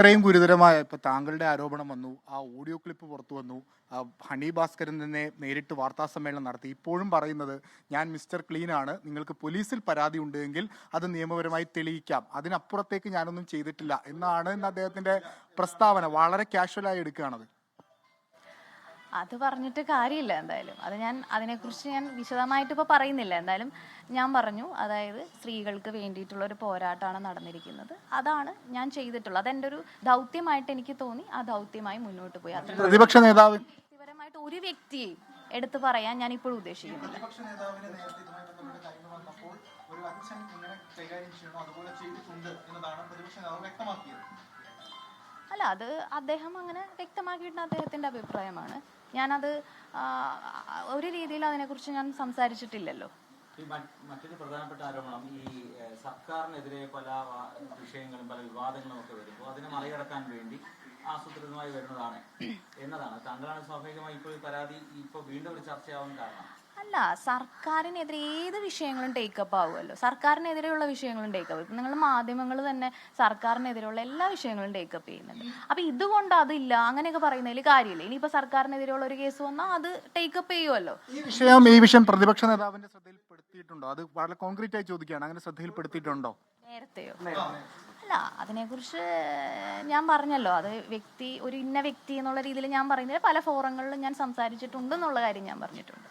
ഇത്രയും ഗുരുതരമായ ഇപ്പൊ താങ്കളുടെ ആരോപണം വന്നു, ആ ഓഡിയോ ക്ലിപ്പ് പുറത്തു വന്നു, ഹണി ഭാസ്കരൻ തന്നെ നേരിട്ട് വാർത്താ സമ്മേളനം നടത്തി. ഇപ്പോഴും പറയുന്നത് ഞാൻ മിസ്റ്റർ ക്ലീൻ ആണ്, നിങ്ങൾക്ക് പോലീസിൽ പരാതി ഉണ്ടെങ്കിൽ അത് നിയമപരമായി തെളിയിക്കാം, അതിനപ്പുറത്തേക്ക് ഞാനൊന്നും ചെയ്തിട്ടില്ല എന്നാണ് ഇന്ന് അദ്ദേഹത്തിന്റെ പ്രസ്താവന. വളരെ കാഷ്വലായി എടുക്കുകയാണത്. അത് പറഞ്ഞിട്ട് കാര്യമില്ല. എന്തായാലും അത് അതിനെക്കുറിച്ച് ഞാൻ വിശദമായിട്ട് ഇപ്പോൾ പറയുന്നില്ല. എന്തായാലും ഞാൻ പറഞ്ഞു, അതായത് സ്ത്രീകൾക്ക് വേണ്ടിയിട്ടുള്ള ഒരു പോരാട്ടമാണ് നടന്നിരിക്കുന്നത്, അതാണ് ഞാൻ ചെയ്തിട്ടുള്ളത്. അതെൻ്റെ ഒരു ദൗത്യമായിട്ട് എനിക്ക് തോന്നി, ആ ദൗത്യമായി മുന്നോട്ട് പോയി. പ്രതിപക്ഷ നേതാവ് വ്യക്തിപരമായിട്ട് ഒരു വ്യക്തിയെയും എടുത്തു പറയാൻ ഞാൻ ഇപ്പോഴും ഉദ്ദേശിക്കുന്നില്ല. അല്ല, അത് അദ്ദേഹം അങ്ങനെ വ്യക്തമാക്കിയിട്ട് അദ്ദേഹത്തിന്റെ അഭിപ്രായമാണ്. ഞാനത് ഒരു രീതിയിൽ അതിനെക്കുറിച്ച് ഞാൻ സംസാരിച്ചിട്ടില്ലല്ലോ. മറ്റൊരു പ്രധാനപ്പെട്ട ആരോപണം, ഈ സർക്കാരിനെതിരെ പല വിഷയങ്ങളും പല വിവാദങ്ങളും ഒക്കെ വരുമ്പോൾ അതിനെ മറികടക്കാൻ വേണ്ടി ആസൂത്രിതമായി വരുന്നതാണ് എന്നതാണ്. താങ്കളാണ് സ്വാഭാവികമായി ഇപ്പോൾ ഈ പരാതി ഇപ്പോൾ വീണ്ടും ഒരു ചർച്ചയാവാൻ കാരണം. അല്ല, സർക്കാരിനെതിരെ ഏത് വിഷയങ്ങളും ടേക്കപ്പ് ആവുമല്ലോ. സർക്കാരിനെതിരെയുള്ള വിഷയങ്ങളും ടേക്കപ്പ്. നിങ്ങൾ മാധ്യമങ്ങൾ തന്നെ സർക്കാരിനെതിരെയുള്ള എല്ലാ വിഷയങ്ങളും ടേക്കപ്പ് ചെയ്യുന്നുണ്ട്. അപ്പൊ ഇതുകൊണ്ട് അതില്ല അങ്ങനെയൊക്കെ പറയുന്നതിൽ കാര്യമില്ല. ഇനിയിപ്പോ സർക്കാരിനെതിരെയുള്ള ഒരു കേസ് വന്നാൽ അത് ടേക്കപ്പ് ചെയ്യുമല്ലോ. ഈ വിഷയം പ്രതിപക്ഷ നേതാവിന്റെ ശ്രദ്ധയിൽപ്പെടുത്തിയിട്ടുണ്ടോ? അത് വളരെ കോൺക്രീറ്റ് ആയി ചോദിക്കുകയാണ്. അങ്ങനെ ശ്രദ്ധയിൽപ്പെടുത്തിയിട്ടുണ്ടോ നേരത്തെയോ? അല്ല, അതിനെക്കുറിച്ച് ഞാൻ പറഞ്ഞല്ലോ, അത് ഒരു ഇന്ന വ്യക്തി എന്നുള്ള രീതിയിൽ ഞാൻ പറയുന്നില്ല. പല ഫോറങ്ങളിലും ഞാൻ സംസാരിച്ചിട്ടുണ്ട് എന്നുള്ള കാര്യം ഞാൻ പറഞ്ഞിട്ടുണ്ട്.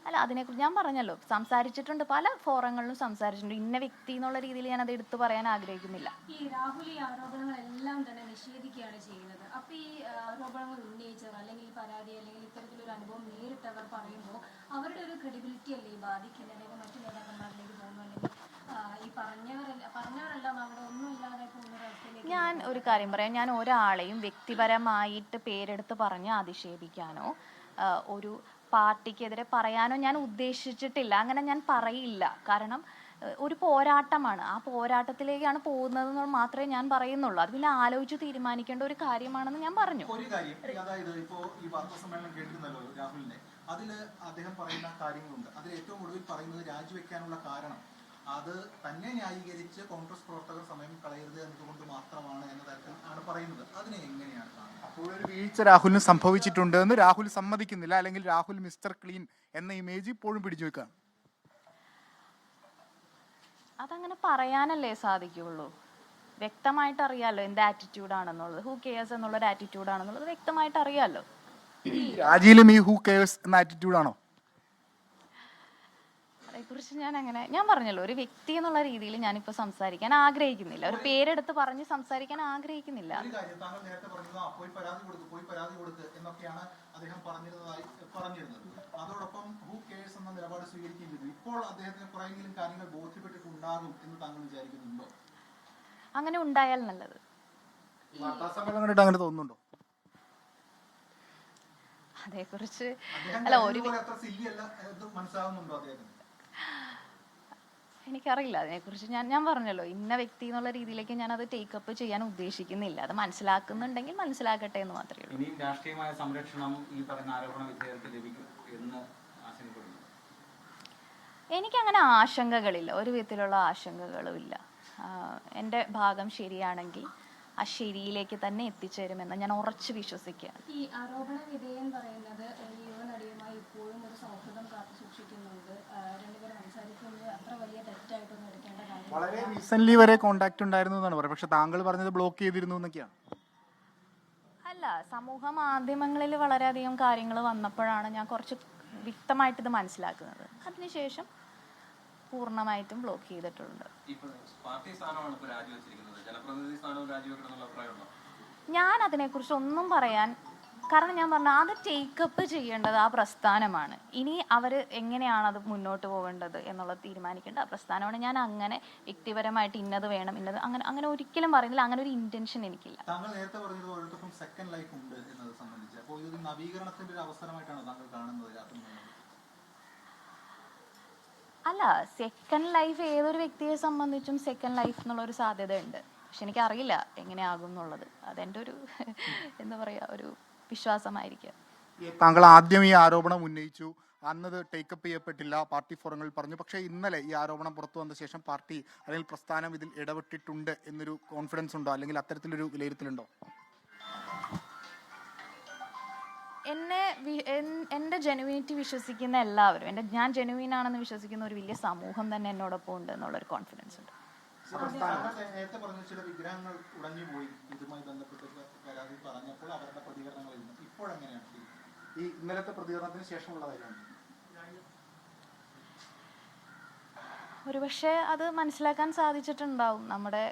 അല്ല, അതിനെക്കുറിച്ച് ഞാൻ പറഞ്ഞല്ലോ, സംസാരിച്ചിട്ടുണ്ട്, പല ഫോറങ്ങളിലും സംസാരിച്ചിട്ടുണ്ട്. ഇന്ന വ്യക്തി എന്നുള്ള രീതിയിൽ ഞാൻ അത് എടുത്തു പറയാൻ ആഗ്രഹിക്കുന്നില്ല. ഈ രാഹുൽ ഈ ആരോപണങ്ങളെല്ലാം തന്നെ നിഷേധിക്കുകയാണ് ചെയ്യുന്നത്. അപ്പൊ ഈ ആരോപണങ്ങൾ ഉന്നയിച്ചവർ അല്ലെങ്കിൽ പരാതി അല്ലെങ്കിൽ ഇത്തരത്തിലൊരു അനുഭവം നേരിട്ടവർ പറയുമ്പോൾ അവരുടെ ഒരു ക്രെഡിബിലിറ്റി അല്ലേ ബാധിക്കുന്നത്? അല്ലെങ്കിൽ മറ്റു നേതാക്കന്മാരിലേക്ക് പോകുന്നു, അല്ലെങ്കിൽ ഈ പറഞ്ഞവരെല്ലാം അവിടെ ഒന്നും ഇല്ലാതെ പോകുന്നൊരവസ്ഥയിലേക്ക്. ഞാൻ ഒരു കാര്യം പറയാം, ഞാൻ ഒരാളെയും വ്യക്തിപരമായിട്ട് പേരെടുത്ത് പറഞ്ഞ് അധിക്ഷേപിക്കാനോ ഒരു പാർട്ടിക്കെതിരെ പറയാനോ ഞാൻ ഉദ്ദേശിച്ചിട്ടില്ല. അങ്ങനെ ഞാൻ പറയില്ല. കാരണം ഒരു പോരാട്ടമാണ്, ആ പോരാട്ടത്തിലേക്കാണ് പോകുന്നതെന്ന് മാത്രമേ ഞാൻ പറയുന്നുള്ളൂ. അത് പിന്നെ ആലോചിച്ച് തീരുമാനിക്കേണ്ട ഒരു കാര്യമാണെന്ന് ഞാൻ പറഞ്ഞു. ഒരു കാര്യം, അതായത് ഇപ്പോ ഈ വാർത്താ സമ്മേളനം കേട്ടിരുന്നല്ലോ രാഹുലിനെ, അതിൽ അദ്ദേഹം പറയുന്ന കാര്യങ്ങളുണ്ട്. അതിൽ ഏറ്റവും ഒടുവിൽ പറയുന്നത് രാജിവെക്കാനുള്ള കാരണം അത് തന്നെ ന്യായീകരിച്ച് കോൺഗ്രസ് പ്രവർത്തകർ സമയം കളയരുത് എന്നതുകൊണ്ട് മാത്രമാണ് എന്ന തരത്തിൽ ആണ് പറയുന്നത്. അതിനെ എങ്ങനെയാണ് കാണുന്നത്? അപ്പോൾ ഒരു വീഴ്ച രാഹുലിന് സംഭവിച്ചിട്ടുണ്ട് എന്ന് രാഹുൽ സമ്മതിക്കുന്നില്ല, അല്ലെങ്കിൽ രാഹുൽ മിസ്റ്റർ ക്ലീൻ എന്ന ഇമേജ് ഇപ്പോഴും പിടിച്ചു വെക്കാം. അതങ്ങനെ പറയാനല്ലേ സാധിക്കുള്ളൂ. വ്യക്തമായിട്ട് അറിയാലോ എന്ത് ആറ്റിറ്റ്യൂഡാണെന്നുള്ളത്. ഹൂ കെയേഴ്സ് എന്നുള്ളൊരു ആറ്റിറ്റ്യൂഡാണെന്നുള്ളത് വ്യക്തമായിട്ട് അറിയാലോ. രാജിയിലും ഈ ഹൂ കെയേഴ്സ് എന്ന ആറ്റിറ്റ്യൂഡാണോ? അതേക്കുറിച്ച് ഞാൻ പറഞ്ഞല്ലോ, ഒരു വ്യക്തി എന്നുള്ള രീതിയിൽ ഞാനിപ്പോൾ സംസാരിക്കാൻ ആഗ്രഹിക്കുന്നില്ല. ഒരു പേരെടുത്ത് പറഞ്ഞ് സംസാരിക്കാൻ ആഗ്രഹിക്കുന്നില്ല. അതോടൊപ്പം ഹൂ കെയേഴ്സ് എന്ന നിലപാട് സ്വീകരിക്കുകയും ചെയ്തു. ഇപ്പോൾ അദ്ദേഹത്തിന് കുറെയെങ്കിലും കാര്യങ്ങൾ ബോധ്യപ്പെട്ടിട്ടുണ്ടാകും എന്ന് താങ്കൾ വിചാരിക്കുന്നുണ്ടോ? അങ്ങനെ ഉണ്ടായാൽ നല്ലത്. അങ്ങനെ തോന്നുന്നുണ്ടോ? അതേക്കുറിച്ച് എനിക്കറിയില്ല. അതിനെക്കുറിച്ച് ഞാൻ പറഞ്ഞല്ലോ, ഇന്ന വ്യക്തി എന്നുള്ള രീതിയിലേക്ക് ഞാൻ അത് ടേക്കപ്പ് ചെയ്യാൻ ഉദ്ദേശിക്കുന്നില്ല. അത് മനസ്സിലാക്കുന്നുണ്ടെങ്കിൽ മനസ്സിലാക്കട്ടെ എന്ന് മാത്രമേ ഉള്ളൂ. ഇനി രാഷ്ട്രീയമായ സംരക്ഷണം ഈ പറയുന്ന ആരോപണ വിധേയർക്ക് ലഭിക്കും എന്ന് ആശങ്കപ്പെടുന്നു. എനിക്കങ്ങനെ ആശങ്കകളില്ല, ഒരു വിധത്തിലുള്ള ആശങ്കകളും ഇല്ല. എൻ്റെ ഭാഗം ശരിയാണെങ്കിൽ ആ ശരിയിലേക്ക് തന്നെ എത്തിച്ചേരുമെന്ന് ഞാൻ ഉറച്ചു വിശ്വസിക്കുകയാണ്. ഈ ആരോപണ വിധേയൻ പറയുന്നത് ഈ യുവനടിയുമായി ഇപ്പോഴും ഒരു സൗഹൃദം കാത്തു സൂക്ഷിക്കുന്നുണ്ട്, രണ്ടുപേരും സംസാരിക്കുന്നത് അത്ര വലിയ തെറ്റായിട്ടൊന്നും എടുക്കേണ്ട കാര്യം. വളരെ റീസെന്റ് വരെ കോണ്ടാക്ട് ഉണ്ടായിരുന്നു എന്നാണ് പറയുന്നത്. പക്ഷെ താങ്കൾ പറഞ്ഞത് ബ്ലോക്ക് ചെയ്തിരുന്നു എന്നൊക്കെയാണ്. അല്ല, സമൂഹ മാധ്യമങ്ങളിൽ വളരെയധികം കാര്യങ്ങൾ വന്നപ്പോഴാണ് ഞാൻ കുറച്ച് വ്യക്തമായിട്ട് ഇത് മനസ്സിലാക്കുന്നത്. അതിനുശേഷം പൂർണ്ണമായിട്ടും ബ്ലോക്ക് ചെയ്തിട്ടുണ്ട്. ഞാൻ അതിനെക്കുറിച്ച് ഒന്നും പറയാൻ, കാരണം ഞാൻ പറഞ്ഞ അത് ടേക്കപ്പ് ചെയ്യേണ്ടത് ആ പ്രസ്ഥാനമാണ്. ഇനി അവർ എങ്ങനെയാണ് അത് മുന്നോട്ട് പോകേണ്ടത് എന്നുള്ളത് തീരുമാനിക്കേണ്ട ആ പ്രസ്ഥാനമാണ്. ഞാൻ അങ്ങനെ വ്യക്തിപരമായിട്ട് ഇന്നത് വേണം ഇന്നത് അങ്ങനെ ഒരിക്കലും പറയുന്നില്ല. അങ്ങനെ ഒരു ഇന്റൻഷൻ എനിക്കില്ല. താങ്കൾ നേരത്തെ പറഞ്ഞത് ഓരോരുത്തർക്കും സെക്കൻഡ് ലൈഫ് ഉണ്ട് എന്നത് സംബന്ധിച്ച്, അപ്പോൾ ഇത് നവീകരണത്തിന്റെ ഒരു അവസരമായിട്ടാണ് താങ്കൾ കാണുന്നത്? അല്ല, സെക്കൻഡ് ലൈഫ് ഏതൊരു വ്യക്തിയെ സംബന്ധിച്ചും സെക്കൻഡ് ലൈഫ് എന്നുള്ളൊരു സാധ്യത ഉണ്ട്. പക്ഷെ എനിക്കറിയില്ല എങ്ങനെയാകും എന്നുള്ളത്. അതെൻ്റെ ഒരു എന്താ പറയുക, ഒരു വിശ്വാസമായിരിക്കും. താങ്കൾ ആദ്യം ഈ ആരോപണം ഉന്നയിച്ചു, അന്നത് ടേക്കപ്പ് ചെയ്യപ്പെട്ടില്ല, പാർട്ടി ഫോറങ്ങളിൽ പറഞ്ഞു. പക്ഷേ ഇന്നലെ ഈ ആരോപണം പുറത്തു വന്ന ശേഷം പാർട്ടി അല്ലെങ്കിൽ പ്രസ്ഥാനം ഇതിൽ ഇടപെട്ടിട്ടുണ്ട് എന്നൊരു കോൺഫിഡൻസ് ഉണ്ടോ, അല്ലെങ്കിൽ അത്തരത്തിലൊരു വിലയിരുത്തലുണ്ടോ? എൻ്റെ ജെനുവിനിറ്റി വിശ്വസിക്കുന്ന എല്ലാവരും, ഞാൻ ജെനുവിൻ ആണെന്ന് വിശ്വസിക്കുന്ന ഒരു വലിയ സമൂഹം തന്നെ എന്നോടൊപ്പം ഉണ്ട് എന്നുള്ളൊരു കോൺഫിഡൻസ് ഉണ്ട്. നേരത്തെ പറഞ്ഞ ചില വിഗ്രഹങ്ങൾ ഉടഞ്ഞുപോയി, ഇതുമായി ബന്ധപ്പെട്ട് പരാതി പറഞ്ഞപ്പോൾ അവരുടെ പ്രതികരണങ്ങളിൽ നിന്ന് ഇപ്പോഴെങ്ങനെയാണ് ഈ ഇന്നലത്തെ പ്രതികരണത്തിന് ശേഷമുള്ളതായിരുന്നു? ഒരുപക്ഷെ അത് മനസ്സിലാക്കാൻ സാധിച്ചിട്ടുണ്ടാവും, നമ്മുടെ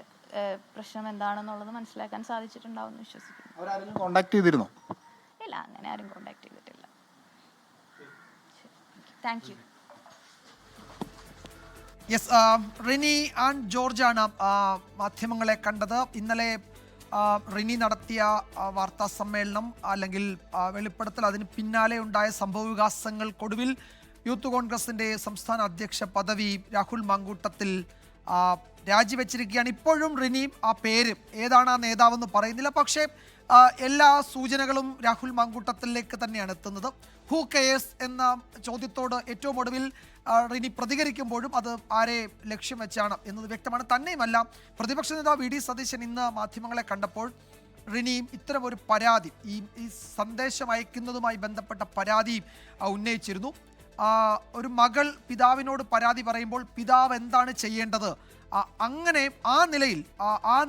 പ്രശ്നം എന്താണെന്നുള്ളത് മനസ്സിലാക്കാൻ സാധിച്ചിട്ടുണ്ടാവും എന്ന് വിശ്വസിക്കുന്നു. അവരാരെങ്കിലും കോണ്ടാക്ട് ചെയ്തിരുന്നോ? ഇല്ല, അങ്ങനെ ആരും കോണ്ടാക്ട് ചെയ്തിട്ടില്ല. Thank you. Yes, Rini and ജോർജാണ് മാധ്യമങ്ങളെ കണ്ടത്. ഇന്നലെ റിനി നടത്തിയ വാർത്താ സമ്മേളനം അല്ലെങ്കിൽ വെളിപ്പെടുത്തൽ, അതിന് പിന്നാലെ ഉണ്ടായ സംഭവവികാസങ്ങൾക്കൊടുവിൽ യൂത്ത് കോൺഗ്രസിൻ്റെ സംസ്ഥാന അധ്യക്ഷ പദവി രാഹുൽ മാങ്കൂട്ടത്തിൽ രാജിവെച്ചിരിക്കുകയാണ്. ഇപ്പോഴും റിനി ആ പേര് ഏതാണ് ആ നേതാവെന്ന് പറയുന്നില്ല. പക്ഷേ എല്ലാ സൂചനകളും രാഹുൽ മാങ്കൂട്ടത്തിലേക്ക് തന്നെയാണ് എത്തുന്നത്. ഹൂ കെയേഴ്സ് എന്ന ചോദ്യത്തോട് ഏറ്റവും ഒടുവിൽ റിനി പ്രതികരിക്കുമ്പോഴും അത് ആരെ ലക്ഷ്യം വെച്ചാണ് എന്നത് വ്യക്തമാണ്. തന്നെയുമല്ല, പ്രതിപക്ഷ നേതാവ് വി ഡി സതീശൻ ഇന്ന് മാധ്യമങ്ങളെ കണ്ടപ്പോൾ റിനിയും ഇത്തരം ഒരു പരാതി, ഈ സന്ദേശം അയക്കുന്നതുമായി ബന്ധപ്പെട്ട പരാതി ഉന്നയിച്ചിരുന്നു. ഒരു മകൾ പിതാവിനോട് പരാതി പറയുമ്പോൾ പിതാവ് എന്താണ് ചെയ്യേണ്ടത്, അങ്ങനെ ആ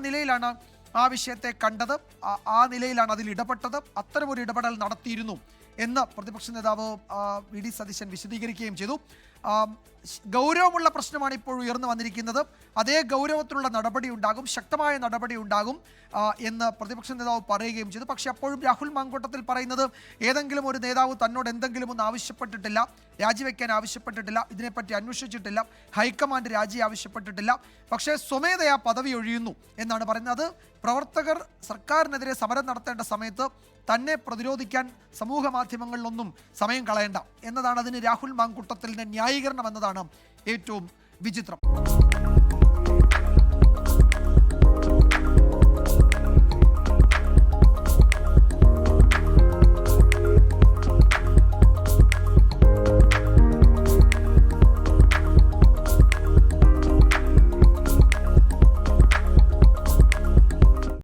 നിലയിലാണ് ആ വിഷയത്തെ കണ്ടത്, ആ നിലയിലാണ് അതിൽ ഇടപെട്ടത്, അത്തരമൊരു ഇടപെടൽ നടത്തിയിരുന്നു എന്ന് പ്രതിപക്ഷ നേതാവ് വി ഡി സതീശൻ വിശദീകരിക്കുകയും ചെയ്തു. ഗൗരവമുള്ള പ്രശ്നമാണ് ഇപ്പോൾ ഉയർന്നു വന്നിരിക്കുന്നത്. അതേ ഗൗരവത്തിലുള്ള നടപടി ഉണ്ടാകും, ശക്തമായ നടപടി ഉണ്ടാകും എന്ന് പ്രതിപക്ഷ നേതാവ് പറയുകയും ചെയ്തു. പക്ഷേ അപ്പോഴും രാഹുൽ മാങ്കൂട്ടത്തിൽ പറയുന്നത് ഏതെങ്കിലും ഒരു നേതാവ് തന്നോട് എന്തെങ്കിലും ഒന്ന് ആവശ്യപ്പെട്ടിട്ടില്ല, രാജിവെക്കാൻ ആവശ്യപ്പെട്ടിട്ടില്ല, ഇതിനെപ്പറ്റി അന്വേഷിച്ചിട്ടില്ല, ഹൈക്കമാൻഡ് രാജി ആവശ്യപ്പെട്ടിട്ടില്ല, പക്ഷേ സ്വമേധയാ പദവി ഒഴിയുന്നു എന്നാണ് പറയുന്നത്. പ്രവർത്തകർ സർക്കാരിനെതിരെ സമരം നടത്തേണ്ട സമയത്ത് തന്നെ പ്രതിരോധിക്കാൻ സമൂഹ മാധ്യമങ്ങളിലൊന്നും സമയം കളയണ്ട എന്നതാണ് അതിന് രാഹുൽ മാങ്കൂട്ടത്തിലിൻ്റെ ന്യായീകരണം എന്നതാണ് ഏറ്റവും വിചിത്രം.